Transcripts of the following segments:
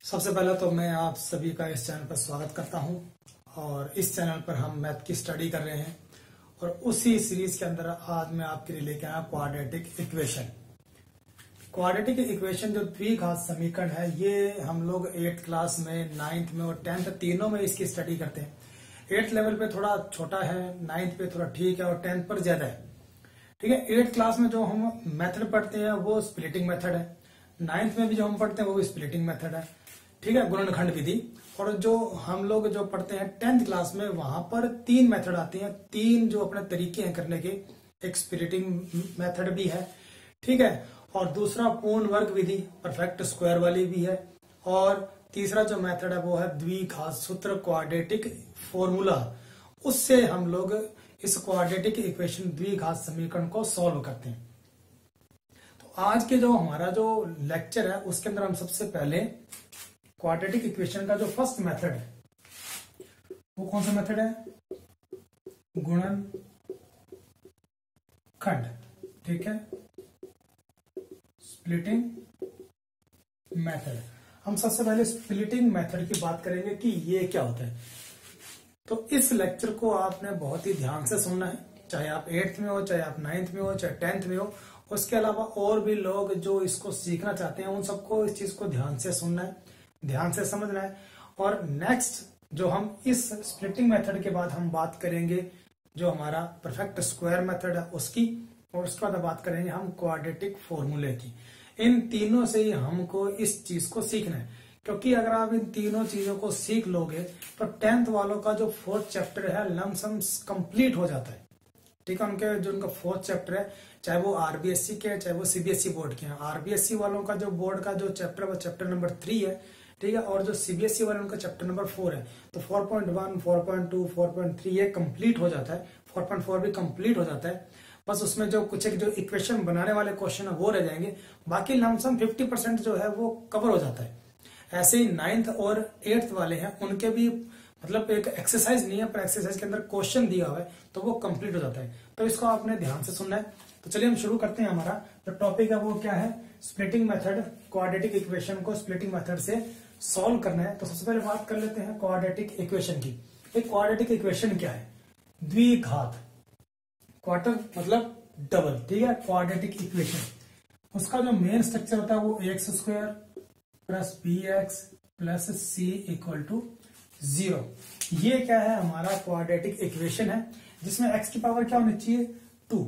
सबसे पहले तो मैं आप सभी का इस चैनल पर स्वागत करता हूं और इस चैनल पर हम मैथ की स्टडी कर रहे हैं और उसी सीरीज के अंदर आज मैं आपके लिए लेके आया क्वाड्रेटिक इक्वेशन। क्वाड्रेटिक इक्वेशन जो द्विघात समीकरण है ये हम लोग 8th क्लास में, 9th में और 10th तीनों में इसकी स्टडी करते हैं। 8th लेवल पे थोड़ा छोटा है, 9th पे थोड़ा ठीक है और 10th पर ज्यादा है। ठीक है, 8th क्लास में जो हम मेथड पढ़ते हैं वो स्प्लिटिंग मेथड है। 9th में भी जो हम पढ़ते हैं वो भी स्प्लिटिंग मेथड है। ठीक है, गुणनखंड विधि। और जो हम लोग जो पढ़ते हैं 10th क्लास में वहां पर 3 मेथड आती हैं, 3 जो अपने तरीके हैं करने के। एक स्प्लिटिंग मेथड भी है, ठीक है, और दूसरा पूर्ण वर्ग विधि, परफेक्ट स्क्वायर वाली भी है, और तीसरा जो मेथड है वो है द्विघात सूत्र, क्वाड्रेटिक फॉर्मूला। उससे हम लोग इस क्वाड्रेटिक इक्वेशन द्विघात समीकरण को सॉल्व करते हैं। तो आज के जो हमारा जो लेक्चर है उसके अंदर हम सबसे पहले क्वाड्रेटिक इक्वेशन का जो फर्स्ट मेथड है वो कौन सा मेथड है? गुणनखंड। ठीक है, स्प्लिटिंग मेथड। हम सबसे पहले स्प्लिटिंग मेथड की बात करेंगे कि ये क्या होता है। तो इस लेक्चर को आपने बहुत ही ध्यान से सुनना है, चाहे आप 8th में हो, चाहे आप 9th में हो, चाहे 10th में हो। उसके अलावा और भी लोग जो इसको सीखना चाहते हैं उन सबको इस चीज को ध्यान से सुनना है, ध्यान से समझना है। और नेक्स्ट जो हम इस स्प्लिटिंग मेथड के बाद हम बात करेंगे जो हमारा परफेक्ट स्क्वायर मेथड है उसकी, और उसके बाद बात करेंगे हम क्वाड्रेटिक फॉर्मूले की। इन तीनों से ही हमको इस चीज को सीखना है, क्योंकि अगर आप इन तीनों चीजों को सीख लोगे तो 10th वालों का जो 4th चैप्टर है लमसम कंप्लीट हो जाता है। ठीक है, उनके जो उनका 4th चैप्टर है, चाहे वो आरबीएससी के हैं चाहे वो सीबीएसई बोर्ड के हैं। आरबीएससी वालों का जो बोर्ड का जो चैप्टर है वो चैप्टर नंबर 3 है, ठीक है, और जो सीबीएसई वाले उनका चैप्टर नंबर 4 है। तो 4.1, 4.2, 4.3 ये कंप्लीट हो जाता है, 4.4 भी कंप्लीट हो जाता है। बस उसमें जो कुछ एक जो इक्वेशन बनाने वाले क्वेश्चन है वो रह जाएंगे, बाकी लमसम 50% जो है वो कवर हो जाता है। ऐसे ही 9th और 8th वाले हैं, उनके भी मतलब एक एक्सरसाइज नहीं है पर एक्सरसाइज के अंदर क्वेश्चन दिया हुआ है तो वो कंप्लीट हो जाता है। तो इसको आपने ध्यान से सुनना है। तो चलिए हम शुरू करते हैं। हमारा जो टॉपिक है वो क्या है? Splitting method. क्वाड्रेटिक इक्वेशन को स्प्लिटिंग मेथड से सॉल्व करना है। तो सबसे पहले बात कर लेते हैं क्वाड्रेटिक इक्वेशन की। एक क्वाड्रेटिक इक्वेशन क्या है? द्विघात, क्वार्टर मतलब डबल, ठीक है, क्वाड्रेटिक इक्वेशन। उसका जो मेन स्ट्रक्चर होता है वो x square plus b x plus c equal to 0। ये क्या है? हमारा क्वाड्रेटिक इक्वेशन है जिसमें x की पावर क्या होनी चाहिए? 2।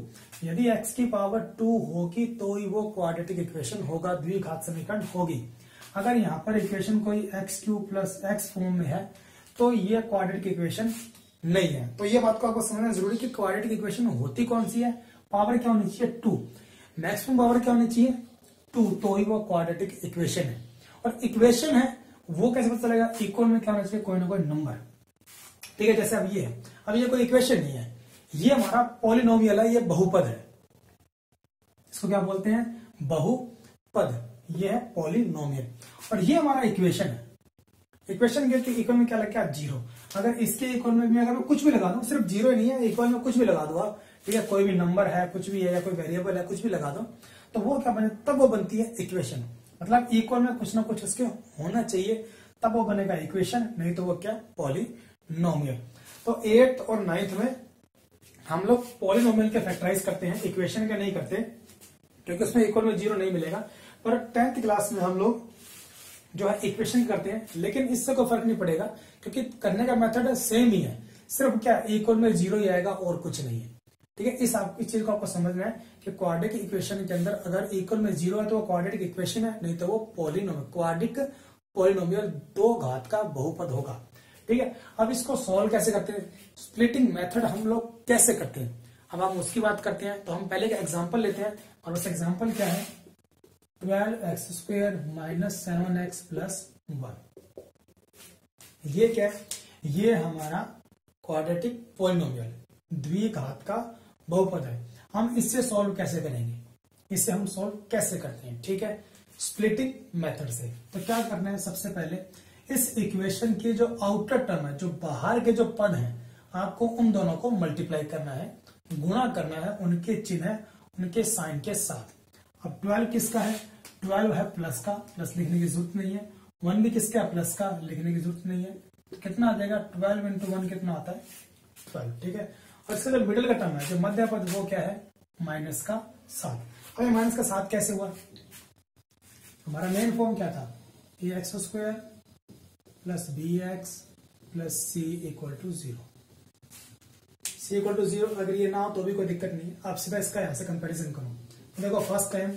यदि x की पावर 2 होगी तो ही वो क्वाड्रेटिक इक्वेशन होगा, द्विघात समीकरण होगी। अगर यहाँ पर इक्वेशन कोई x³ प्लस x फॉर्म में है तो ये क्वाड्रेटिक इक्वेशन नहीं है। तो ये बात को आपको समझना जरूरी कि क्वाड्रेटिक इक्वेशन होती कौन सी है? पावर क्या होनी चाहिए? 2। मैक्सिमम पावर क्या होनी चाहिए? 2, तो ही वो क्वाड्रेटिक इक्वेशन है। और इक्वेशन है वो कैसे पता चलेगा? इक्वल में क्या होना चाहिए? कोई ना कोई नंबर, ठीक है। जैसे अब ये है, अब ये कोई इक्वेशन नहीं है, ये हमारा पॉलिनोमियल है, ये बहुपद है। इसको क्या बोलते हैं? बहुपद। ये है पॉलिनोमियल और ये हमारा इक्वेशन है। इक्वेशन के इक्वल में क्या लगा? 0। अगर इसके इक्वल में भी अगर मैं कुछ भी लगा दूं, सिर्फ 0 ही नहीं है, इक्वल में कुछ भी लगा दो आप, ठीक है, कोई भी नंबर है, कुछ भी है, या कोई वेरिएबल है, कुछ भी लगा दो, तो वो क्या बने? तब वो बनती है इक्वेशन। मतलब इक्वल में कुछ ना कुछ उसके होना चाहिए तब वो बनेगा इक्वेशन, नहीं तो वो क्या? पॉलिनोमियल। तो 8th और 9th में हम लोग पॉलिनोमियल के फैक्टराइज करते हैं, इक्वेशन के नहीं करते, क्योंकि उसमें इक्वल में 0 नहीं मिलेगा। पर 10th क्लास में हम लोग जो है इक्वेशन करते हैं, लेकिन इससे कोई फर्क नहीं पड़ेगा क्योंकि करने का मेथड सेम ही है, सिर्फ क्या इक्वल में 0 ही आएगा और कुछ नहीं है। ठीक है, इस चीज को आपको समझना है कि क्वाड्रेटिक इक्वेशन के अंदर अगर इक्वल में 0 है तो वो क्वाड्रेटिक इक्वेशन है, नहीं तो वो पॉलिनोमियल, क्वाड्रिक पॉलिनोमियल, 2 घात का बहुपद होगा। ठीक है, अब इसको सॉल्व कैसे करते हैं? स्प्लिटिंग मेथड हम लोग कैसे करते हैं, अब हम उसकी बात करते हैं। तो हम पहले एक एग्जाम्पल लेते हैं, और उस एग्जाम्पल क्या है? 12x² minus 7x plus 1। ये क्या है? ये हमारा क्वाड्रेटिक पॉलिनोमियल, द्विघात का बहुपद है। हम इससे सॉल्व कैसे करेंगे? इससे हम सॉल्व कैसे करते हैं? ठीक है, स्प्लिटिंग मेथड से। तो क्या करना है? सबसे पहले इस इक्वेशन की जो आउटर टर्म है, जो बाहर के जो पद हैं, आपको उन दोनों को मल्टीप्लाई करना है, गुणा करना है उनके चिन्ह, उनके साइन के साथ। अब 12 किसका है? 12 है प्लस का, प्लस लिखने की जरूरत नहीं है, 1 भी किसका प्लस का, लिखने की जरूरत नहीं है। तो कितना आ जाएगा 12 इंटू 1 कितना आता है 12, ठीक है। और इसका जो मिडिल का टर्म है, जो मध्य पद, वो क्या है माइनस का 7। अब ये माइनस का 7 कैसे हुआ, हमारा मेन फॉर्म क्या था, a x square plus b x plus c equal to 0। C equal to 0 अगर ये ना हो तो भी कोई दिक्कत नहीं, आप सीधा इसका यहां से कंपैरिजन करो। तो देखो फर्स्ट टाइम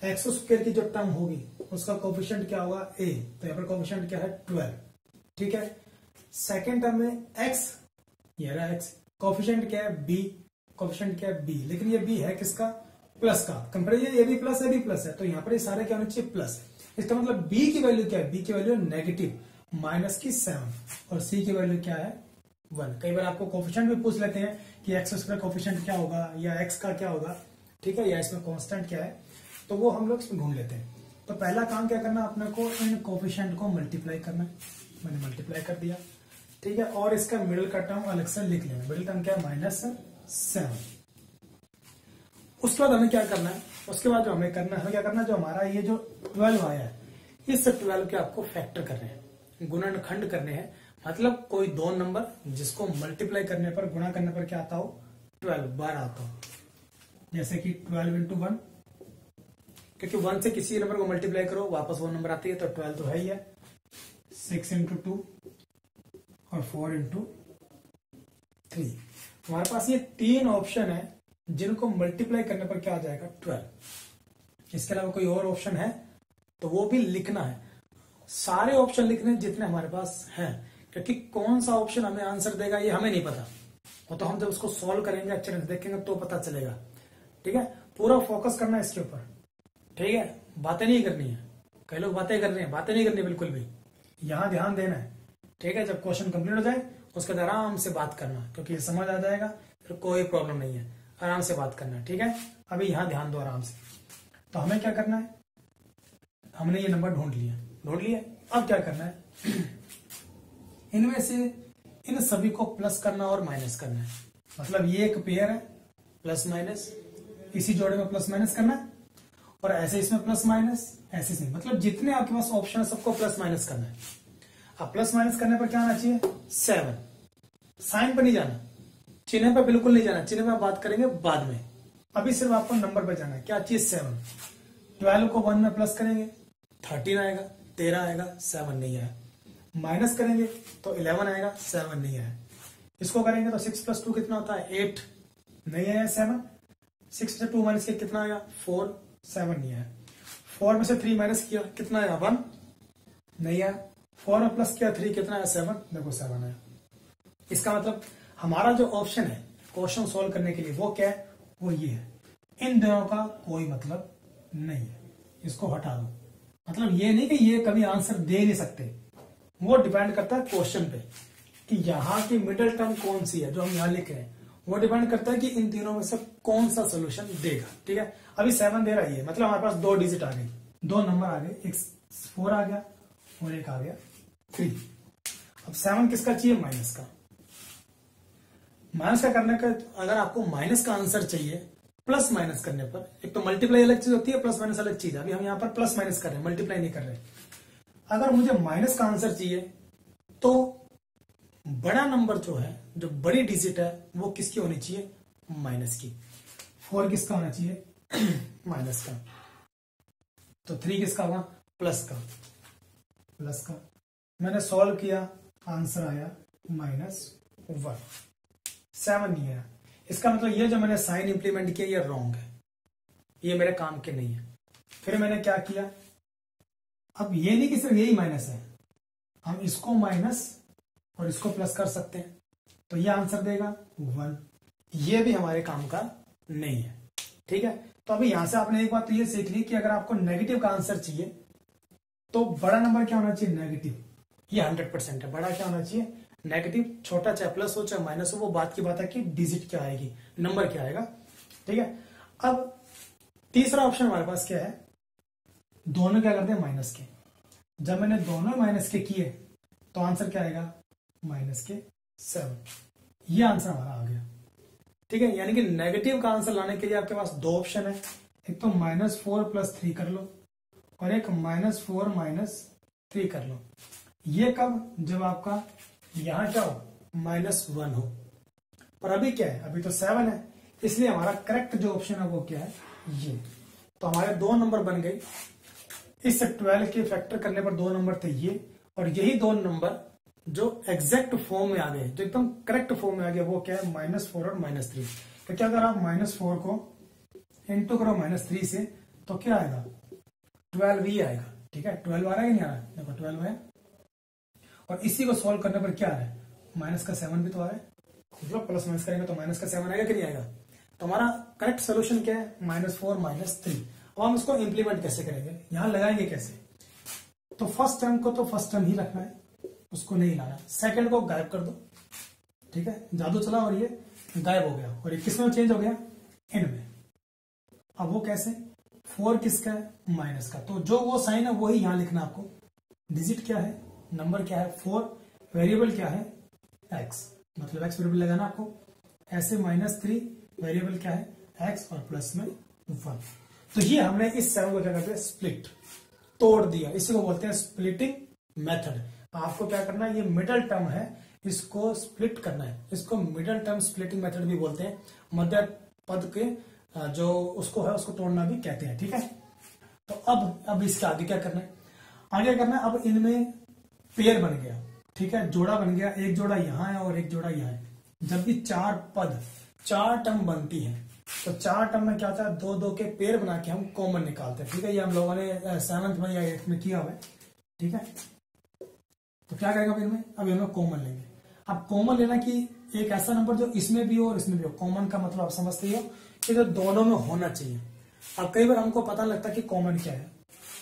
एक्स स्क्वायर की जो टर्म होगी उसका कोफिशिएंट क्या होगा a, तो यहाँ पर कोफिशिएंट क्या है 12, ठीक है। सेकेंड टर्म में x, ये रहा x, कोफिशिएंट क्या है b, कोफिशिएंट क्या है b, लेकिन ये b है किसका प्लस का, कंपेरिजन ये भी प्लस है, भी प्लस है, तो यहाँ पर ये सारे क्या होने चाहिए प्लस। इसका मतलब b की वैल्यू क्या है, b की वैल्यू नेगेटिव माइनस की 7 और c की वैल्यू क्या है 1। कई बार आपको कोफिशिएंट भी पूछ लेते हैं कि एक्स स्क्वायर कोफिशिएंट क्या होगा या एक्स का क्या होगा, ठीक है, या इसमें कांस्टेंट क्या है, तो वो हम लोग इसमें ढूंढ लेते हैं। तो पहला काम क्या करना, अपने को इन कोफिशिएंट को मल्टीप्लाई करना है, मैंने मल्टीप्लाई कर दिया, ठीक है। और इसका मिडिल का टर्म अलग से लिख लेना, मिडिल टर्म क्या है -7। उसके बाद हमें क्या करना है, उसके बाद जो हमें करना है, क्या करना है, जो हमारा ये जो 12 आया है इस 12 के आपको फैक्टर करने हैं, गुणनखंड करने हैं। मतलब कोई दो नंबर जिसको मल्टीप्लाई करने पर, गुणा करने पर क्या आता हो 12 बार आता हो, जैसे कि 12 इंटू 1, क्योंकि 1 से किसी नंबर को मल्टीप्लाई करो वापस वो नंबर आती है, तो 12 तो है ही है। 6 इंटू 2 और 4 इंटू 3। हमारे पास ये 3 ऑप्शन है जिनको मल्टीप्लाई करने पर क्या आ जाएगा 12। इसके अलावा कोई और ऑप्शन है तो वो भी लिखना है, सारे ऑप्शन लिखने जितने हमारे पास हैं, क्योंकि कौन सा ऑप्शन हमें आंसर देगा ये हमें नहीं पता, वो तो हम जब उसको सॉल्व करेंगे अच्छे से देखेंगे तो पता चलेगा, ठीक है। पूरा फोकस करना है इसके ऊपर, ठीक है, बातें नहीं करनी है। कई लोग बातें कर रहे हैं, बातें नहीं करनी बिल्कुल भी, यहां ध्यान देना है, ठीक है। जब क्वेश्चन कंप्लीट हो जाए उसके बाद आराम से बात करना, क्योंकि समझ आ जाएगा फिर कोई प्रॉब्लम नहीं है, आराम से बात करना है, ठीक है। अभी यहां ध्यान दो आराम से। तो हमें क्या करना है, हमने ये नंबर ढूंढ लिया, अब क्या करना है इनमें से इन सभी को प्लस करना और माइनस करना है। मतलब ये एक पेयर है प्लस माइनस, इसी जोड़े में प्लस माइनस करना है, और ऐसे इसमें प्लस माइनस, ऐसे इसमें, मतलब जितने आपके पास ऑप्शन है सबको प्लस माइनस करना है। अब प्लस माइनस करने पर क्या आना चाहिए 7, साइन पर नहीं जाना, चिन्ह पर बिल्कुल नहीं जाना, चिन्ह पर बात करेंगे बाद में, अभी सिर्फ आपको नंबर पर जाना है। क्या चीज 7, 12 को 1 में प्लस करेंगे 13 आएगा, 13 आएगा, 7 नहीं आया, माइनस करेंगे तो 11 आएगा, 7 नहीं आया, इसको करेंगे तो 6 + 2 कितना होता है 8, नहीं आया 7, 6 से 2 माइनस किया कितना आया 4, 7 नहीं आया, 4 में से 3 माइनस किया कितना आया 1, नहीं आया, 4 में प्लस किया 3 कितना आया 7, देखो 7 आया। इसका मतलब हमारा जो ऑप्शन है क्वेश्चन सोल्व करने के लिए वो क्या है, वो ये है। इन दोनों का कोई मतलब नहीं है, इसको हटा दो। मतलब ये नहीं कि ये कभी आंसर दे नहीं सकते, वो डिपेंड करता है क्वेश्चन पे कि यहाँ की मिडिल टर्म कौन सी है जो हम यहाँ लिख रहे हैं, वो डिपेंड करता है कि इन तीनों में से कौन सा सोल्यूशन देगा, ठीक है। अभी 7 दे रहा है, मतलब हमारे पास 2 डिजिट आ गई, 2 नंबर आ गए, एक 4 आ गया और एक आ गया 3। अब 7 किसका चाहिए माइनस का, माइनस का करने का, अगर आपको माइनस का आंसर चाहिए प्लस माइनस करने पर, एक तो मल्टीप्लाई अलग चीज होती है, प्लस माइनस अलग चीज है। अभी हम यहाँ पर प्लस माइनस कर रहे हैं, मल्टीप्लाई नहीं कर रहे। अगर मुझे माइनस का आंसर चाहिए तो बड़ा नंबर जो है, जो बड़ी डिजिट है, वो किसकी होनी चाहिए माइनस की। 4 किसका होना चाहिए माइनस का, तो 3 किसका होगा प्लस का। मैंने सॉल्व किया, आंसर आया -1, 7 नहीं आया। इसका मतलब ये जो मैंने साइन इंप्लीमेंट किया ये रॉन्ग है, ये मेरे काम के नहीं है। फिर मैंने क्या किया, अब ये नहीं कि सिर्फ यही माइनस है, हम इसको माइनस और इसको प्लस कर सकते हैं, तो ये आंसर देगा 1। ये भी हमारे काम का नहीं है, ठीक है। तो अभी यहां से आपने एक बात तो ये सीख ली कि अगर आपको नेगेटिव का आंसर चाहिए तो बड़ा नंबर क्या होना चाहिए नेगेटिव, ये 100% है। बड़ा क्या होना चाहिए नेगेटिव, छोटा चाहे प्लस हो चाहे माइनस हो, वो बात की बात है कि डिजिट क्या आएगी, नंबर क्या आएगा, ठीक है। अब तीसरा ऑप्शन हमारे पास क्या है, दोनों क्या करते हैं माइनस के। जब मैंने दोनों माइनस के किए तो आंसर क्या आएगा -7। ये आंसर हमारा आ गया, ठीक है। यानी कि नेगेटिव का आंसर लाने के लिए आपके पास 2 ऑप्शन है, एक तो -4 + 3 कर लो और एक -4 - 3 कर लो। ये कब, जब आपका यहां क्या हो, -1 हो। पर अभी क्या है, अभी तो 7 है, इसलिए हमारा करेक्ट जो ऑप्शन है वो क्या है, ये। तो हमारे 2 नंबर बन गए। इस 12 के फैक्टर करने पर 2 नंबर थे ये, और यही 2 नंबर जो एग्जैक्ट फॉर्म में आ गए, जो एकदम करेक्ट फॉर्म में आ गए, वो क्या है, -4 और -3। तो क्या, अगर आप -4 को इंटू करो -3 से, तो क्या आएगा, 12 ही आएगा। ठीक है, 12 आ रहा है कि नहीं आ रहा है, देखो 12 है। और इसी को सॉल्व करने पर क्या आ रहा है, -7 भी तो आ रहा है, मतलब प्लस माइनस करेंगे तो -7 आएगा कि नहीं आएगा। तो हमारा करेक्ट सोल्यूशन क्या है, -4 -3। अब हम इसको इंप्लीमेंट कैसे करेंगे, यहां लगाएंगे कैसे। तो फर्स्ट टर्म को तो फर्स्ट टर्म ही रखना है, उसको नहीं लाना। सेकंड को गायब कर दो, ठीक है, जादू चला और ये गायब हो गया, और ये किस में चेंज हो गया, इन में। अब वो कैसे, 4 किसका है, माइनस का, तो जो वो साइन है वही यहां लिखना आपको। डिजिट क्या है, नंबर क्या है 4, वेरिएबल क्या है x, मतलब x वेरिएबल लगाना आपको। ऐसे -3 वेरिएबल क्या है x, और प्लस में 1। तो ये हमने इस 7 को क्या करते हैं, स्प्लिट, तोड़ दिया। इसी को बोलते हैं स्प्लिटिंग मेथड। आपको क्या करना है, ये मिडल टर्म है, इसको स्प्लिट करना है। इसको मिडल टर्म स्प्लिटिंग मेथड भी बोलते हैं। मध्य पद के जो उसको है उसको तोड़ना भी कहते हैं। ठीक है, तो अब इसके आगे क्या करना है, आगे करना है, अब इनमें पेयर बन गया, ठीक है, जोड़ा बन गया। एक जोड़ा यहां है और एक जोड़ा यहां है। जब भी 4 पद 4 टर्म बनती है, तो 4 टर्म में क्या होता है, 2 2 के पेयर बना के हम कॉमन निकालते हैं। ठीक है, ये हम लोगों ने 7th में या 8th में किया हुआ है। ठीक है, तो क्या करेगा अब इनमें कॉमन लेंगे। अब कॉमन लेना कि एक ऐसा नंबर जो इसमें भी हो और इसमें भी हो। कॉमन का मतलब आप समझते ही हो कि जो दोनों में होना चाहिए। अब कई बार हमको पता लगता है कि कॉमन क्या है,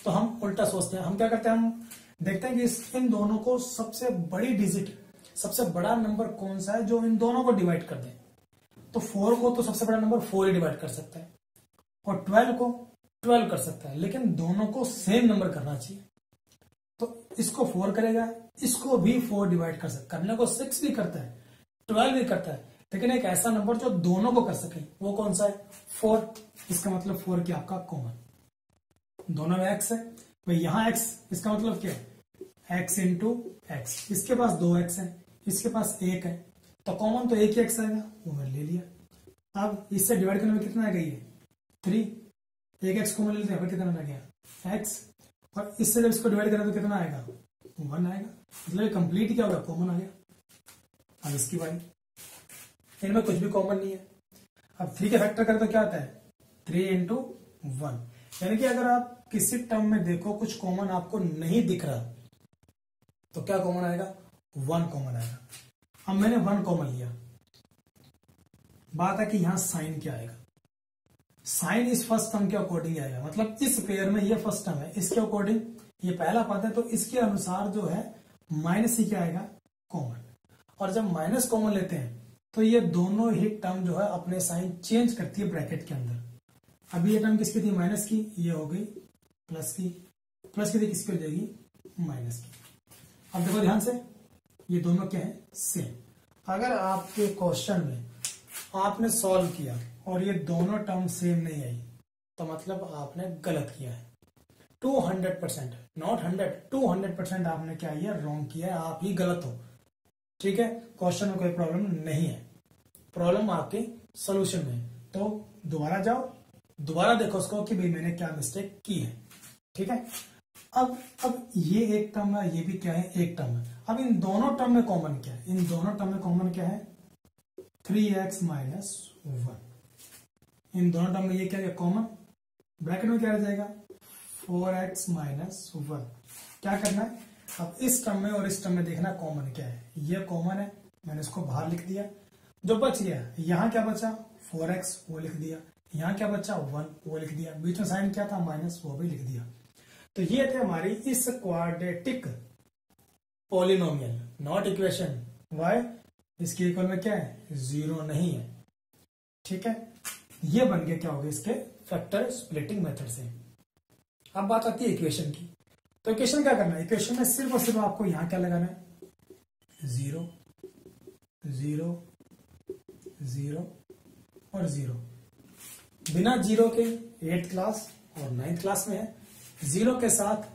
तो हम उल्टा सोचते हैं। हम क्या करते हैं, हम देखते हैं कि इन दोनों को सबसे बड़ी डिजिट, सबसे बड़ा नंबर कौन सा है जो इन दोनों को डिवाइड कर दे। तो 4 को तो सबसे बड़ा नंबर 4 ही डिवाइड कर सकता है, और 12 को 12 कर सकता है, लेकिन दोनों को सेम नंबर करना चाहिए। तो इसको 4 करेगा, इसको भी 4 डिवाइड कर सकता है, करने को 6 भी करता है, 12 भी करता है, लेकिन एक ऐसा नंबर जो दोनों को कर सके, वो कौन सा है, 4। इसका मतलब 4 क्या आपका कॉमन, दोनों में x है भाई, यहां x, इसका मतलब क्या है, x इंटू एक्स। इसके पास 2x है, इसके पास 1 है, तो कॉमन तो एक ही x आएगा, वो मैंने ले लिया। अब इससे डिवाइड करने में कितना आएगा, ये 3, एक x कॉमन ले लेते हैं, कितना आ गया x, और इससे जब इसको डिवाइड करें तो कितना आएगा, 1 आएगा। मतलब ये कंप्लीट क्या होगा, कॉमन आ गया। अब इसकी बारी, इनमें कुछ भी कॉमन नहीं है। अब 3 के फैक्टर करें तो क्या आता है, 3 इंटू 1। यानी कि अगर आप किसी टर्म में देखो कुछ कॉमन आपको नहीं दिख रहा, तो क्या कॉमन आएगा, 1 कॉमन आएगा। अब मैंने 1 कॉमन लिया, बात है कि यहां साइन क्या आएगा, साइन इस फर्स्ट टर्म के अकॉर्डिंग आएगा। मतलब इस पेयर में ये फर्स्ट टर्म है, इसके अकॉर्डिंग ये पहला पद है, तो इसके अनुसार जो है माइनस ही क्या आएगा, कॉमन। और जब माइनस कॉमन लेते हैं तो ये दोनों ही टर्म जो है अपने साइन चेंज करती है ब्रैकेट के अंदर। अभी ये टर्म किसकी थी, माइनस की, ये हो गई प्लस की, प्लस की थी किसकी हो जाएगी, माइनस की। अब देखो ध्यान से, ये दोनों क्या है, सेम। अगर आपके क्वेश्चन में आपने सॉल्व किया और ये दोनों टर्म सेम नहीं आई, तो मतलब आपने गलत किया है। 200%, नॉट 100, 200% आपने क्या किया, रॉन्ग किया है, आप ही गलत हो। ठीक है, क्वेश्चन में कोई प्रॉब्लम नहीं है, प्रॉब्लम आपके सोल्यूशन में। तो दोबारा जाओ, दोबारा देखो उसको कि भाई मैंने क्या मिस्टेक की है। ठीक है, अब ये एक टर्म है, ये भी क्या है, एक टर्म है। अब इन दोनों टर्म में कॉमन क्या है, इन दोनों टर्म में कॉमन क्या है, 3x माइनस 1। इन दोनों टर्म में ये क्या है, कॉमन, ब्रैकेट में क्या रह जाएगा, 4x माइनस 1। क्या करना है, अब इस टर्म में और इस टर्म में देखना कॉमन क्या है। ये कॉमन है, मैंने इसको बाहर लिख दिया। जो बच गया, यहां क्या बचा, 4x, वो लिख दिया। यहां क्या बचा, 1, वो लिख दिया। बीच में साइन क्या था, माइनस, वो भी लिख दिया। तो ये थे हमारी इस quadratic polynomial, not equation. Y, इसके इक्वल में क्या है, 0 नहीं है। ठीक है, ये बन के क्या हो गया, इसके फैक्टर स्प्लिटिंग मेथड से। अब बात आती है इक्वेशन की। तो इक्वेशन क्या करना है, इक्वेशन में सिर्फ और सिर्फ आपको यहां क्या लगाना है, 0 0 0 और 0। बिना 0 के 8th क्लास और 9th क्लास में है, 0 के साथ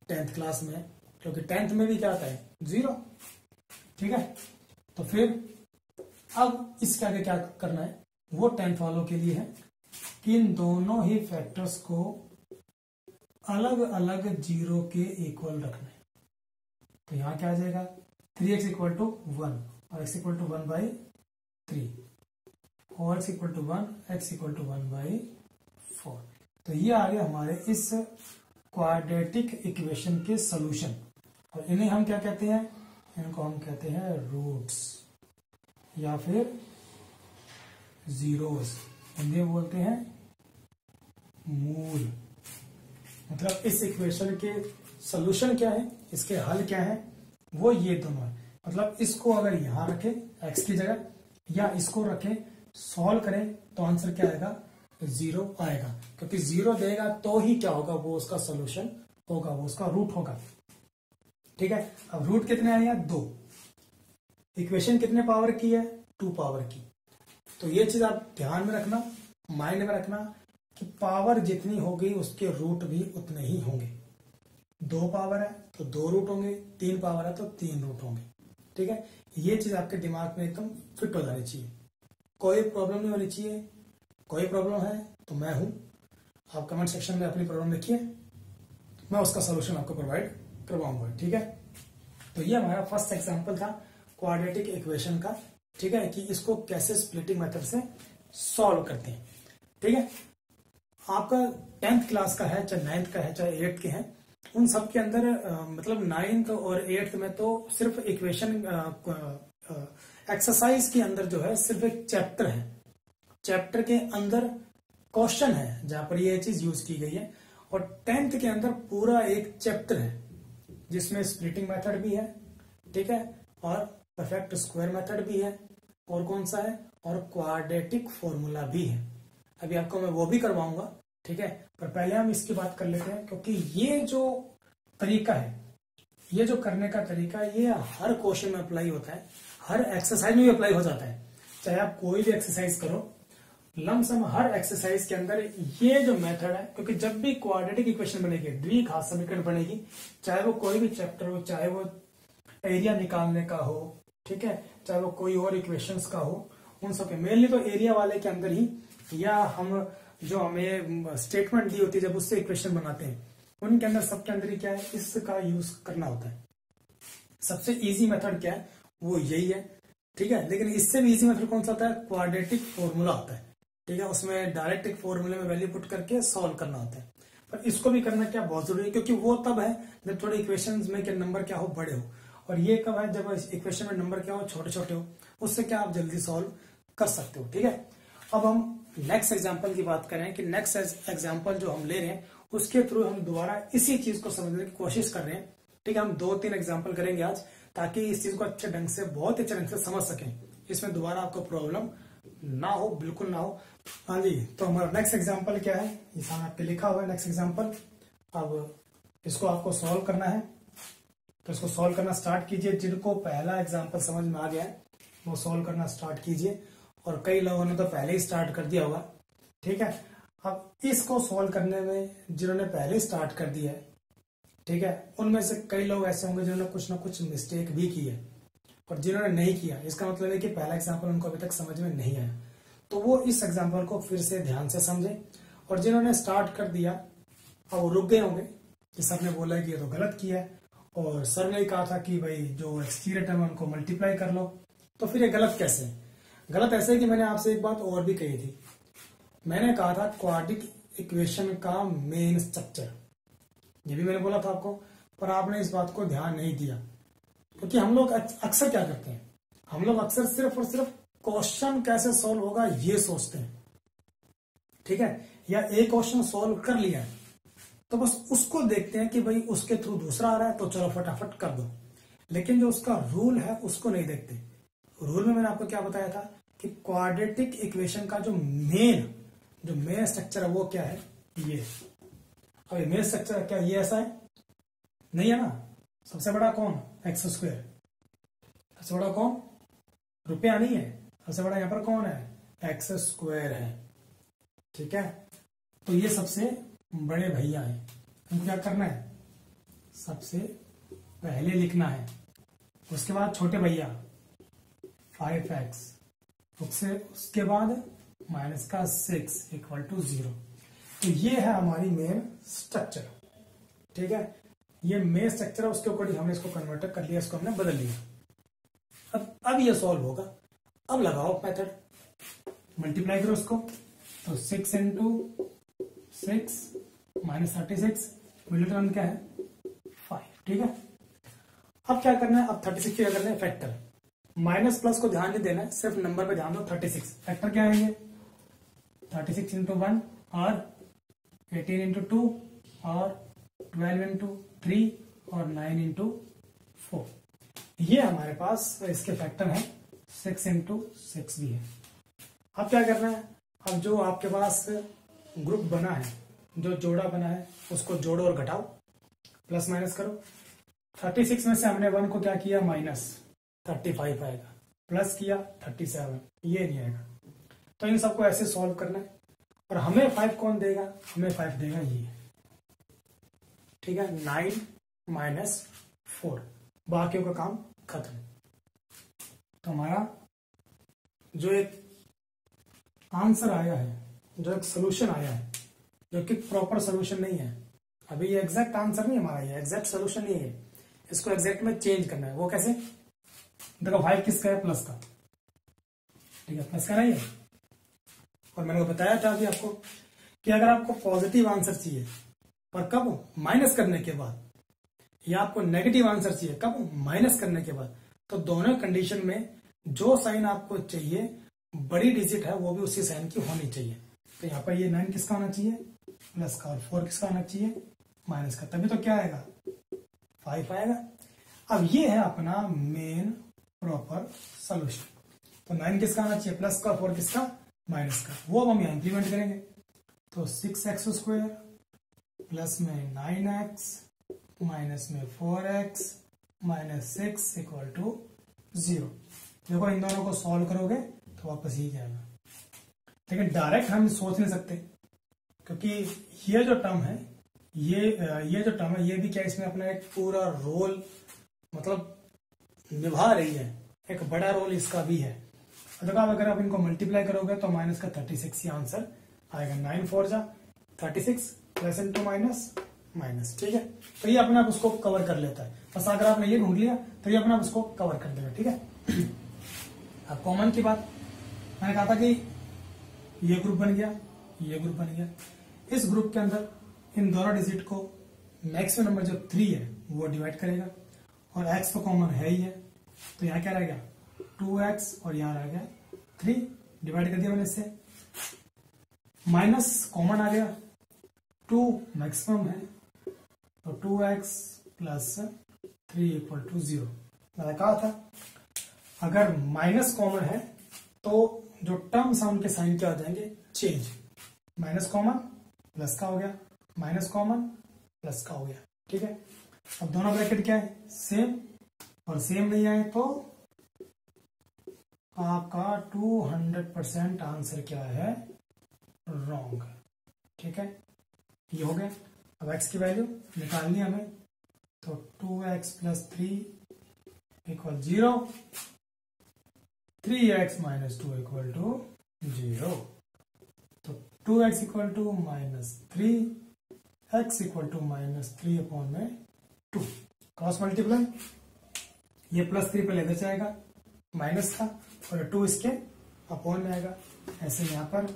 10th क्लास में है, क्योंकि 10th में भी क्या आता है 0। ठीक है, तो फिर अब इसके आगे क्या करना है, वो 10th वालों के लिए है कि इन दोनों ही फैक्टर्स को अलग अलग 0 के इक्वल रखना है। तो यहां क्या आ जाएगा, 3x इक्वल टू 1 और x इक्वल टू 1/3 और x equal to 1, x equal to 1/4। तो ये आ गया हमारे इस क्वाड्रेटिक इक्वेशन के सॉल्यूशन। और इन्हें हम क्या कहते हैं, इनको हम कहते हैं रूट्स या फिर जीरोस, हिंदी में बोलते हैं मूल। मतलब इस इक्वेशन के सॉल्यूशन क्या है, इसके हल क्या है, वो ये दोनों है। मतलब इसको अगर यहां रखें x की जगह या इसको रखें सॉल्व करें तो आंसर क्या आएगा, 0 आएगा। क्योंकि 0 देगा तो ही क्या होगा, वो उसका सॉल्यूशन होगा, वो उसका रूट होगा। ठीक है, अब रूट कितने आए हैं, 2। इक्वेशन कितने पावर की है, 2 पावर की। तो ये चीज आप ध्यान में रखना, माइंड में रखना कि पावर जितनी होगी उसके रूट भी उतने ही होंगे। 2 पावर है तो 2 रूट होंगे, 3 पावर है तो 3 रूट होंगे। ठीक है, ये चीज आपके दिमाग में एकदम फिट हो जानी चाहिए, कोई प्रॉब्लम नहीं होनी चाहिए। कोई प्रॉब्लम है तो मैं हूं, आप कमेंट सेक्शन में अपनी प्रॉब्लम लिखिए, मैं उसका सोल्यूशन आपको प्रोवाइड करवाऊंगा। ठीक है, तो ये हमारा फर्स्ट एग्जांपल था क्वाड्रेटिक इक्वेशन का। ठीक है, कि इसको कैसे स्प्लिटिंग मेथड से सॉल्व करते हैं। ठीक है, आपका 10th क्लास का है, चाहे 9th का है, चाहे 8th के हैं, उन सब के अंदर मतलब 9th और 8th में तो सिर्फ इक्वेशन एक्सरसाइज के अंदर जो है सिर्फ एक चैप्टर है, चैप्टर के अंदर क्वेश्चन है जहां पर ये चीज यूज की गई है। और 10th के अंदर पूरा एक चैप्टर है जिसमें स्प्लिटिंग मेथड भी है, ठीक है, और परफेक्ट स्क्वायर मेथड भी है, और कौन सा है, और क्वाड्रेटिक फॉर्मूला भी है। अभी आपको मैं वो भी करवाऊंगा। ठीक है, पर पहले हम इसकी बात कर लेते हैं, क्योंकि ये जो तरीका है, ये जो करने का तरीका है, ये हर क्वेश्चन में अप्लाई होता है, हर एक्सरसाइज में भी अप्लाई हो जाता है। चाहे आप कोई भी एक्सरसाइज करो, लमसम हर एक्सरसाइज के अंदर ये जो मेथड है, क्योंकि जब भी क्वाड्रेटिक इक्वेशन बनेगी, द्विघात समीकरण बनेगी, चाहे वो कोई भी चैप्टर हो, चाहे वो एरिया निकालने का हो, ठीक है, चाहे वो कोई और इक्वेशंस का हो, उन सब के मेनली तो एरिया वाले के अंदर ही, या हम जो हमें स्टेटमेंट दी होती है जब उससे इक्वेशन बनाते हैं, उनके अंदर सबके अंदर ही क्या है, इसका यूज करना होता है। सबसे इजी मेथड क्या है, वो यही है। ठीक है, लेकिन इससे भी इजी मेथड कौन सा होता है, क्वाड्रेटिक फॉर्मूला होता है। ठीक है, उसमें डायरेक्ट एक फॉर्मूले में वैल्यू पुट करके सॉल्व करना होता है। पर इसको भी करना क्या बहुत जरूरी है, क्योंकि वो तब है जब थोड़े इक्वेशंस में के नंबर क्या हो, बड़े हो, और ये कब है, जब इक्वेशन में नंबर क्या हो, छोटे छोटे हो, उससे क्या आप जल्दी सॉल्व कर सकते हो। ठीक है, अब हम नेक्स्ट एग्जाम्पल की बात करें कि नेक्स्ट एग्जाम्पल जो हम ले रहे हैं उसके थ्रू हम दोबारा इसी चीज को समझने की कोशिश कर रहे हैं। ठीक है, हम 2-3 एग्जाम्पल करेंगे आज, ताकि इस चीज को अच्छे ढंग से, बहुत अच्छे ढंग से समझ सकें, इसमें दोबारा आपको प्रॉब्लम ना हो, बिल्कुल ना हो। हाँ जी, तो हमारा नेक्स्ट एग्जाम्पल क्या है, ये सामने आपके लिखा हुआ है नेक्स्ट एग्जाम्पल। अब इसको आपको सॉल्व करना है, तो इसको सॉल्व करना स्टार्ट कीजिए। जिनको पहला एग्जाम्पल समझ में आ गया है वो सॉल्व करना स्टार्ट कीजिए, और कई लोगों ने तो पहले ही स्टार्ट कर दिया होगा। ठीक है, अब इसको सॉल्व करने में जिन्होंने पहले स्टार्ट कर दिया है, ठीक है, उनमें से कई लोग ऐसे होंगे जिन्होंने कुछ ना कुछ मिस्टेक भी की है, और जिन्होंने नहीं किया, इसका मतलब है कि पहला एग्जाम्पल उनको अभी तक समझ में नहीं आया, तो वो इस एग्जाम्पल को फिर से ध्यान से समझे। और जिन्होंने स्टार्ट कर दिया अब वो रुक गए होंगे कि सर ने बोला कि ये तो गलत किया है, और सर ने कहा था कि भाई जो एक्सटीरियर टर्म है उनको मल्टीप्लाई कर लो, तो फिर ये गलत कैसे है। गलत ऐसे है कि मैंने आपसे एक बात और भी कही थी, मैंने कहा था क्वाड्रेटिक इक्वेशन का मेन स्ट्रक्चर, ये भी मैंने बोला था आपको, पर आपने इस बात को ध्यान नहीं दिया। क्योंकि हम लोग अक्सर क्या करते हैं, हम लोग अक्सर सिर्फ और सिर्फ क्वेश्चन कैसे सॉल्व होगा ये सोचते हैं। ठीक है, या एक क्वेश्चन सॉल्व कर लिया है तो बस उसको देखते हैं कि भाई उसके थ्रू दूसरा आ रहा है तो चलो फटाफट कर दो, लेकिन जो उसका रूल है उसको नहीं देखते। रूल में मैंने आपको क्या बताया था कि क्वाड्रेटिक इक्वेशन का जो मेन स्ट्रक्चर है वो क्या है, ये। अब ये मेन स्ट्रक्चर क्या ये ऐसा है, नहीं है ना। सबसे बड़ा कौन, एक्स स्क्वायर। सबसे बड़ा कौन, रुपया नहीं है, सबसे बड़ा यहां पर कौन है, एक्स स्क्वायर है। ठीक है, तो ये सबसे बड़े भैया हैं, हमको क्या करना है, सबसे पहले लिखना है, उसके बाद छोटे भैया 5x, उसके बाद माइनस का 6 इक्वल टू 0। तो ये है हमारी मेन स्ट्रक्चर। ठीक है, ये मेन स्ट्रक्चर है, उसके अकॉर्डिंग हमने इसको कन्वर्टर कर लिया, इसको हमने बदल लिया। अब ये सॉल्व होगा। अब लगाओ मेथड, मल्टीप्लाई करो उसको, तो 6 इंटू 6 माइनस 36, मिडिल टर्म क्या है 5। ठीक है, अब क्या करना है, अब 36 क्या करना है फैक्टर। माइनस प्लस को ध्यान नहीं देना है, सिर्फ नंबर पे ध्यान दो। 36 फैक्टर क्या आएंगे, 36 इंटू 1 और 18 इंटू 2 और 12 इंटू 3 और 9 इंटू 4। ये हमारे पास इसके फैक्टर हैं। 6 इंटू 6 भी है। अब क्या करना है, अब जो आपके पास ग्रुप बना है, जो जोड़ा बना है, उसको जोड़ो और घटाओ, प्लस माइनस करो। 36 में से हमने 1 को क्या किया माइनस, 35 आएगा, प्लस किया 37, ये नहीं आएगा। तो इन सबको ऐसे सॉल्व करना है। और हमें 5 कौन देगा, हमें 5 देगा ये। ठीक है, 9 माइनस 4, बाकियों का काम खत्म। तो हमारा जो एक आंसर आया है, जो एक सोल्यूशन आया है, जो कि प्रॉपर सोल्यूशन नहीं है, अभी ये एग्जैक्ट आंसर नहीं हमारा, ये एग्जैक्ट सोल्यूशन नहीं है, इसको एग्जैक्ट में चेंज करना है। वो कैसे, देखो 5 किसका है, प्लस का। ठीक है, प्लस का नहीं है। और मैंने बताया था अभी आपको कि अगर आपको पॉजिटिव आंसर चाहिए, पर कब, माइनस करने के बाद, या आपको नेगेटिव आंसर चाहिए कब, माइनस करने के बाद, तो दोनों कंडीशन में जो साइन आपको चाहिए, बड़ी डिजिट है, वो भी उसी साइन की होनी चाहिए। तो यहाँ पर ये 9 किसका होना चाहिए, प्लस का, और 4 किसका होना चाहिए, माइनस का। तभी तो क्या आएगा, 5 आएगा। अब ये है अपना मेन प्रॉपर सोल्यूशन। तो 9 किसका आना चाहिए, प्लस का, 4 किसका, माइनस का। वो अब हम यहाँ इंप्लीमेंट करेंगे। तो 6x² प्लस में 9x माइनस में 4x माइनस 6 इक्वल टू 0। देखो इन दोनों को सॉल्व करोगे तो वापस ही जाएगा। लेकिन डायरेक्ट हम सोच नहीं सकते, क्योंकि ये जो टर्म है, ये जो टर्म है, ये भी क्या इसमें अपना एक पूरा रोल मतलब निभा रही है, एक बड़ा रोल इसका भी है। देखो अगर आप इनको मल्टीप्लाई करोगे तो माइनस का 36 ही आंसर आएगा। 9 4 जा 36 प्लस इंटू माइनस माइनस। ठीक है, तो ये अपने आप उसको कवर कर लेता है। बस अगर आपने ये ढूंढ लिया तो ये अपने आप उसको कवर कर देगा। ठीक है, अब कॉमन की बात, मैंने कहा था कि ये ग्रुप बन गया, ये ग्रुप बन गया। इस ग्रुप के अंदर इन दोनों डिजिट को मैक्सिमम नंबर जो 3 है वो डिवाइड करेगा, और x तो कॉमन है ही है, तो यहाँ क्या रह गया 2x और यहाँ रह गया 3, डिवाइड कर दिया मैंने इससे। माइनस कॉमन आ गया, 2 मैक्सिमम है, तो 2x प्लस 3 इक्वल टू 0। मैंने कहा था अगर माइनस कॉमन है तो जो टर्म्स हैं उनके साइन क्या हो जाएंगे, चेंज। माइनस कॉमन प्लस का हो गया, माइनस कॉमन प्लस का हो गया। ठीक है, अब दोनों ब्रैकेट क्या है, सेम, और सेम नहीं आए तो आपका 200% आंसर क्या है, रॉन्ग। ठीक है, ये हो गया। अब x की वैल्यू निकालनी है हमें, तो 2x plus 3 equal 0, 3x minus 2 equal to 0। तो 2x equal to minus 3, x equal to minus 3 upon में 2। क्रॉस मल्टीप्लाई, ये प्लस 3 पे लेकर जाएगा माइनस का, और 2 इसके अपॉन में आएगा। ऐसे यहां पर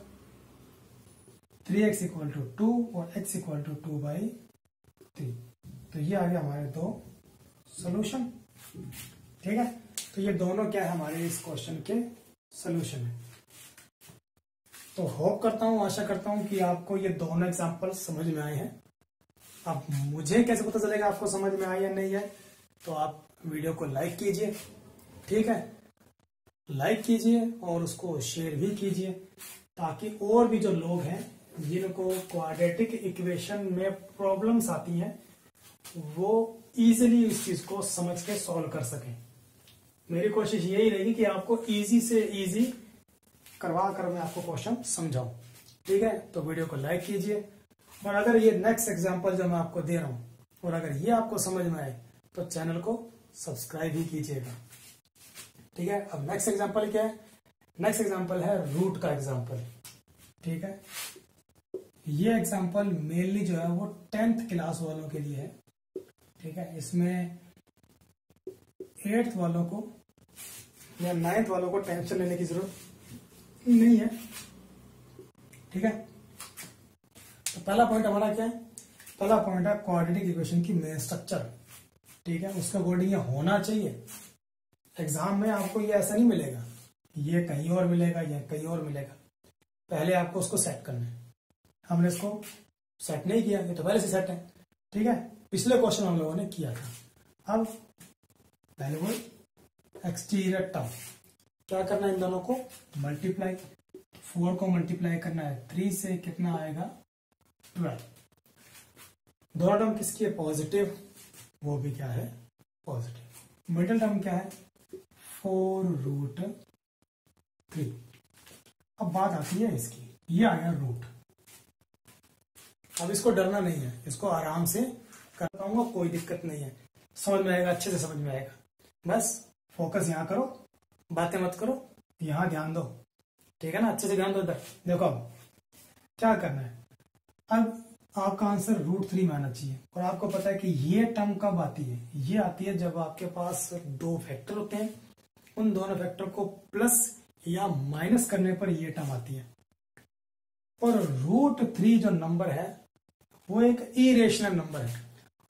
3x इक्वल टू 2 और x इक्वल टू 2/3। तो ये आ गया हमारे दो सोल्यूशन। ठीक है, तो ये दोनों क्या है हमारे इस क्वेश्चन के सोल्यूशन है। तो होप करता हूं, आशा करता हूं कि आपको ये दोनों एग्जांपल समझ में आए हैं। अब मुझे कैसे पता चलेगा आपको समझ में आया या नहीं है, तो आप वीडियो को लाइक कीजिए। ठीक है, लाइक कीजिए और उसको शेयर भी कीजिए, ताकि और भी जो लोग हैं जिनको क्वाड्रेटिक इक्वेशन में प्रॉब्लम्स आती हैं वो इजीली इस चीज को समझ के सॉल्व कर सकें। मेरी कोशिश यही रहेगी कि आपको इजी से इजी करवा कर मैं आपको क्वेश्चन समझाऊं। ठीक है, तो वीडियो को लाइक कीजिए, और अगर ये नेक्स्ट एग्जांपल जो मैं आपको दे रहा हूं और अगर ये आपको समझ में आए तो चैनल को सब्सक्राइब ही कीजिएगा। ठीक है, अब नेक्स्ट एग्जांपल क्या है? नेक्स्ट एग्जांपल है रूट का एग्जांपल। ठीक है, ये एग्जांपल मेनली जो है वो 10th क्लास वालों के लिए है। ठीक है, इसमें 8th वालों को या 9th वालों को टेंशन लेने की जरूरत नहीं है। ठीक है, तो पहला पॉइंट हमारा क्या है? पहला पॉइंट है क्वाड्रेटिक इक्वेशन की मेन स्ट्रक्चर। ठीक है, उसका अकॉर्डिंग ये होना चाहिए। एग्जाम में आपको ये ऐसा नहीं मिलेगा, ये कहीं और मिलेगा, ये कहीं और मिलेगा। पहले आपको उसको सेट करना है। हमने इसको सेट नहीं किया, ये तो पहले से सेट है। ठीक है, पिछले क्वेश्चन हम लोगों ने किया था। अब पहले वो एक्सटीरियर टर्म क्या करना है, इन दोनों को मल्टीप्लाई। 4 को मल्टीप्लाई करना है 3 से, कितना आएगा 12। दोनों टर्म किसकी है? पॉजिटिव, वो भी क्या है? पॉजिटिव। मिडिल टर्म क्या है? 4√3। अब बात आती है इसकी, ये आ गया रूट। अब इसको डरना नहीं है, इसको आराम से कर पाऊंगा, कोई दिक्कत नहीं है, समझ में आएगा, अच्छे से समझ में आएगा। बस फोकस यहाँ करो, बातें मत करो, यहाँ ध्यान दो। ठीक है ना, अच्छे से ध्यान दो। इधर देखो, अब क्या करना है। अब आपका आंसर √3 में आना चाहिए। और आपको पता है कि ये टर्म कब आती है? ये आती है जब आपके पास 2 फैक्टर होते हैं, उन दोनों फैक्टर को प्लस या माइनस करने पर ये टर्म आती है। और √3 जो नंबर है वो एक इरेशनल नंबर है,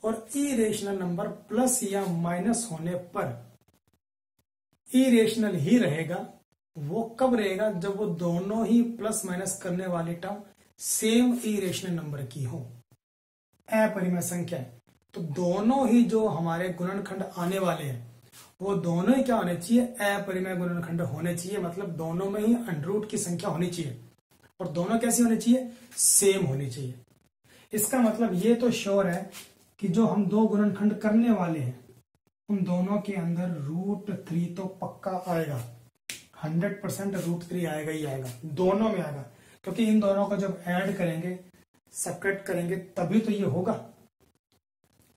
और इरेशनल नंबर प्लस या माइनस होने पर इरेशनल ही रहेगा। वो कब रहेगा? जब वो दोनों ही प्लस माइनस करने वाली टर्म सेम इरेशनल नंबर की हो, अपरिमेय संख्या है। तो दोनों ही जो हमारे गुणनखंड आने वाले हैं वो दोनों ही क्या होने चाहिए? अपरिमेय गुणनखंड होने चाहिए। मतलब दोनों में ही अंडररूट की संख्या होनी चाहिए, और दोनों कैसी होनी चाहिए? सेम होनी चाहिए। इसका मतलब ये तो श्योर है कि जो हम 2 गुणनखंड करने वाले हैं उन दोनों के अंदर √3 तो पक्का आएगा। 100% √3 आएगा ही आएगा, दोनों में आएगा। क्योंकि इन दोनों को जब ऐड करेंगे, सब्ट्रैक्ट करेंगे, तभी तो ये होगा।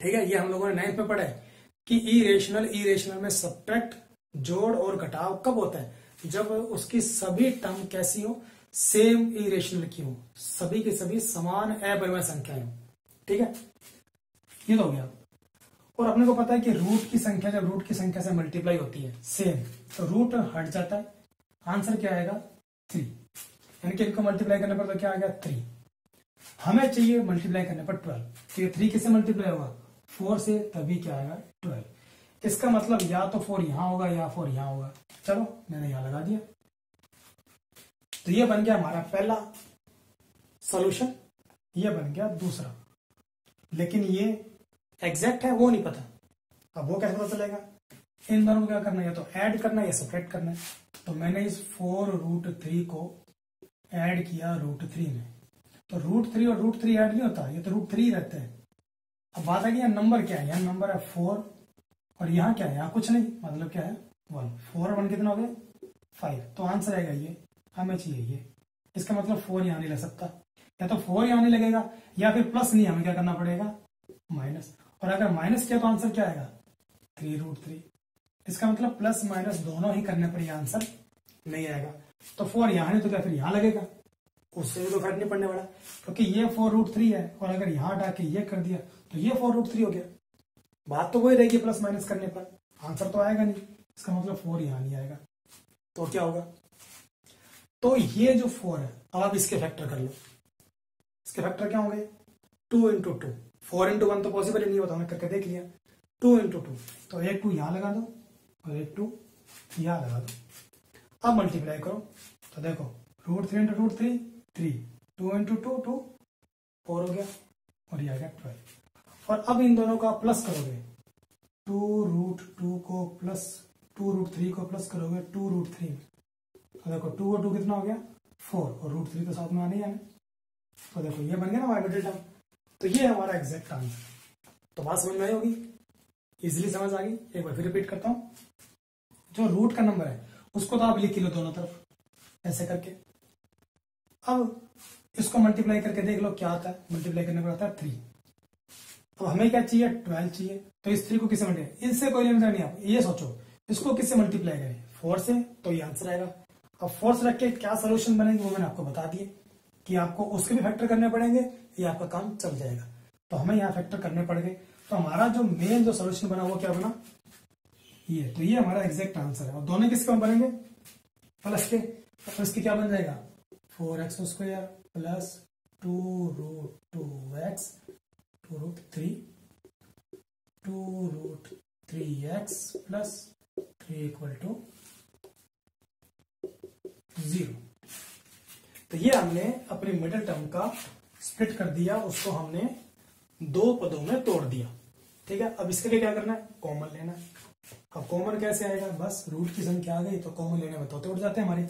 ठीक है, ये हम लोगों ने 9th में पढ़ा है कि इरेशनल में सब्ट्रैक्ट, जोड़ और घटाव कब होता है? जब उसकी सभी टर्म कैसी हो? सेम इरेशनल की हो, सभी की सभी समान अपरिमेय संख्याएं हो। ठीक है, ये तो हो गया। और अपने को पता है कि रूट की संख्या जब रूट की संख्या से मल्टीप्लाई होती है सेम, तो रूट हट जाता है। आंसर क्या आएगा? 3। यानी कि इनको मल्टीप्लाई करने पर तो क्या आ गया? 3। हमें चाहिए मल्टीप्लाई करने पर 12। तो ये 3 किससे मल्टीप्लाई होगा? 4 से, तभी क्या आएगा? 12। इसका मतलब या तो 4 यहां होगा या 4 यहां होगा। चलो मैंने यहां लगा दिया। तो ये बन गया हमारा पहला सॉल्यूशन, ये बन गया दूसरा। लेकिन ये एग्जैक्ट है वो नहीं पता। अब वो कैसे पता चलेगा? इन दोनों को क्या करना है? या तो ऐड करना है या सब्ट्रैक्ट करना है। तो मैंने इस 4√3 को ऐड किया √3 में। तो √3 और √3 ऐड नहीं होता, ये तो √3 रहते हैं। अब बात आ गई नंबर क्या है? यहाँ नंबर है 4, और यहाँ क्या है? यहाँ कुछ नहीं, मतलब क्या है? 1। 4 और 1 कितना हो गया? 5। तो आंसर आएगा ये, हमें चाहिए ये। इसका मतलब 4 यहां नहीं लग सकता, या तो 4 यहां नहीं लगेगा, या फिर प्लस नहीं, हमें क्या करना पड़ेगा? माइनस। और अगर माइनस किया तो आंसर क्या आएगा? 3√3। इसका मतलब प्लस माइनस दोनों ही करने पर यह आंसर नहीं आएगा। तो 4 यहां नहीं तो क्या फिर यहां लगेगा? उससे भी तो फर्क नहीं पड़ने वाला, क्योंकि ये 4√3 है, और अगर यहां हटा के ये कर दिया तो ये 4√3 हो गया। बात तो वही रहेगी प्लस माइनस करने पर, आंसर तो आएगा नहीं। इसका मतलब 4 यहां नहीं आएगा, तो क्या होगा? तो ये जो 4 है, अब आप इसके फैक्टर कर लो। इसके फैक्टर क्या होंगे? 2 × 2। 4 × 1 तो पॉसिबल ही नहीं होता, हमने करके देख लिया। 2 × 2, तो एक 2 यहां लगा दो और एक 2 यहां लगा दो। अब मल्टीप्लाई करो तो देखो √3 × √3 3, 2 × 2 2, 4 हो गया, और ये आ गया 12। और अब इन दोनों का प्लस करोगे, 2√2 को प्लस 2√3 को प्लस करोगे 2√3 में, तो देखो 2 और 2 कितना हो गया? 4, और √3 तो साथ में आने ही आने। तो देखो ये बन गया ना हमारा मिडिल टर्म। तो ये है हमारा एग्जैक्ट आंसर। तो बात समझ में आई होगी, इजिली समझ आ गई। एक बार फिर रिपीट करता हूं, जो रूट का नंबर है उसको तो आप लिख लो दोनों तरफ ऐसे करके। अब इसको मल्टीप्लाई करके देख लो क्या आता है। मल्टीप्लाई करने पर आता है 3, तो हमें क्या चाहिए, 12 चाहिए। तो इस 3 को किससे मल्टीप्लाई, इनसे कोई लेना नहीं, आप ये सोचो इसको किससे मल्टीप्लाई करें, 4 से, तो ये आंसर आएगा। अब 4 से रख के क्या सोल्यूशन बनेंगे वो मैंने आपको बता दिए कि आपको उसके भी फैक्टर करने पड़ेंगे, ये आपका काम चल जाएगा। तो हमें यहाँ फैक्टर करने पड़ गए। तो हमारा जो मेन जो सोल्यूशन बना वो क्या बना, ये। तो ये हमारा एग्जैक्ट आंसर है। और दोनों किसके बनेंगे, प्लस के। तो इसके क्या बन जाएगा, 4x² plus 2√2x 2√3x plus 3 = 0। तो ये हमने अपने मिडिल टर्म का स्प्लिट कर दिया, उसको हमने 2 पदों में तोड़ दिया। ठीक है, अब इसके लिए क्या करना है, कॉमन लेना है। अब कॉमन कैसे आएगा, बस रूट की संख्या आ गई तो कॉमन लेने में तो तोड़ जाते हैं हमारे।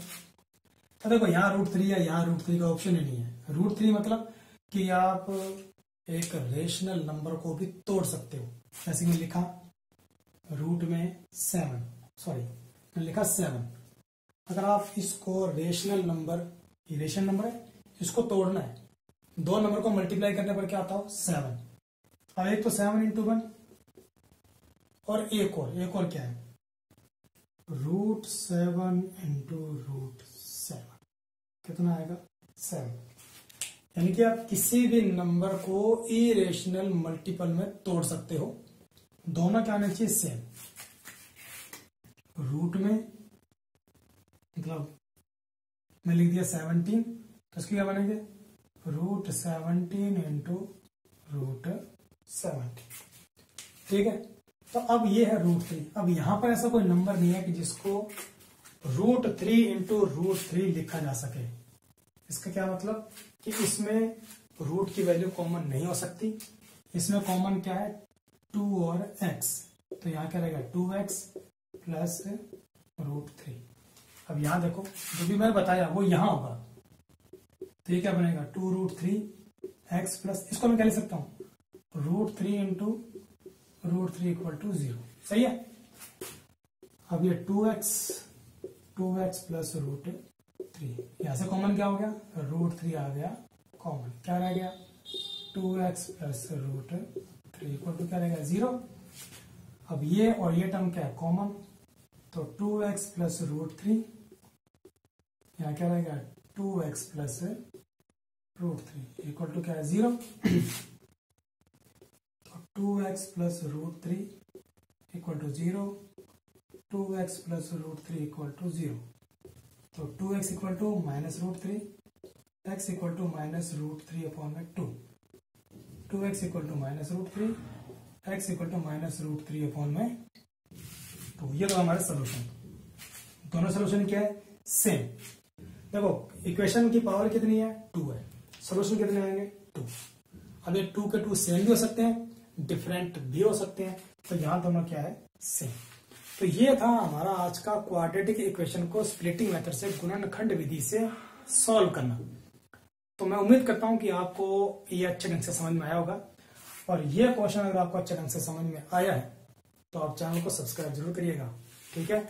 तो देखो यहाँ √3 है, यहाँ √3 का ऑप्शन ही नहीं है। √3 मतलब कि आप एक रेशनल नंबर को भी तोड़ सकते हो। जैसे कि लिखा रूट में 7, सॉरी मैंने लिखा 7। अगर आप इसको रेशनल नंबर, ये रेशनल नंबर है, इसको तोड़ना है, 2 नंबर को मल्टीप्लाई करने पर क्या आता हो, 7। अब एक तो 7 × 1 और एक और क्या है, √7 × √7 कितना आएगा, 7। यानी कि आप किसी भी नंबर को इरेशनल मल्टीपल में तोड़ सकते हो। दोनों क्या आना चाहिए, सेम। रूट में मतलब मैं लिख दिया 17, तो इसके क्या बनेंगे, √17 × √17। ठीक है, तो अब ये है √3। अब यहां पर ऐसा कोई नंबर नहीं है कि जिसको √3 × √3 लिखा जा सके। इसका क्या मतलब कि इसमें रूट की वैल्यू कॉमन नहीं हो सकती। इसमें कॉमन क्या है, 2 और x। तो यहां क्या रहेगा, 2x प्लस √3। अब यहां देखो जो भी मैंने बताया वो यहां होगा, तो ये क्या बनेगा, 2√3x प्लस, इसको मैं क्या लिख सकता हूं, √3 × √3 = 0। सही है। अब ये 2x प्लस √3, यहां से कॉमन क्या हो गया, √3 आ गया कॉमन, क्या रह गया, 2x प्लस √3 = क्या रहेगा, 0। अब ये और ये टर्म क्या है, कॉमन, तो 2x प्लस √3, यहां क्या रहेगा, 2x प्लस √3 = क्या है, 0। तो 2x प्लस √3 = 0, 2x प्लस √3 = 0। तो 2x = -√3, x = -√3/2, 2x = -√3, x = -√3/2। ये तो हमारे सोल्यूशन। दोनों सोल्यूशन क्या है, सेम। देखो इक्वेशन की पावर कितनी है, 2 है, सोल्यूशन कितने आएंगे, 2। अब ये 2 के 2 सेम भी हो सकते हैं, डिफरेंट भी हो सकते हैं, तो यहां दोनों क्या है, सेम। तो ये था हमारा आज का क्वाड्रेटिक इक्वेशन को स्प्लिटिंग मेथड से, गुणनखंड विधि से सॉल्व करना। तो मैं उम्मीद करता हूं कि आपको ये अच्छे ढंग से समझ में आया होगा। और ये क्वेश्चन अगर आपको अच्छे ढंग से समझ में आया है तो आप चैनल को सब्सक्राइब जरूर करिएगा। ठीक है।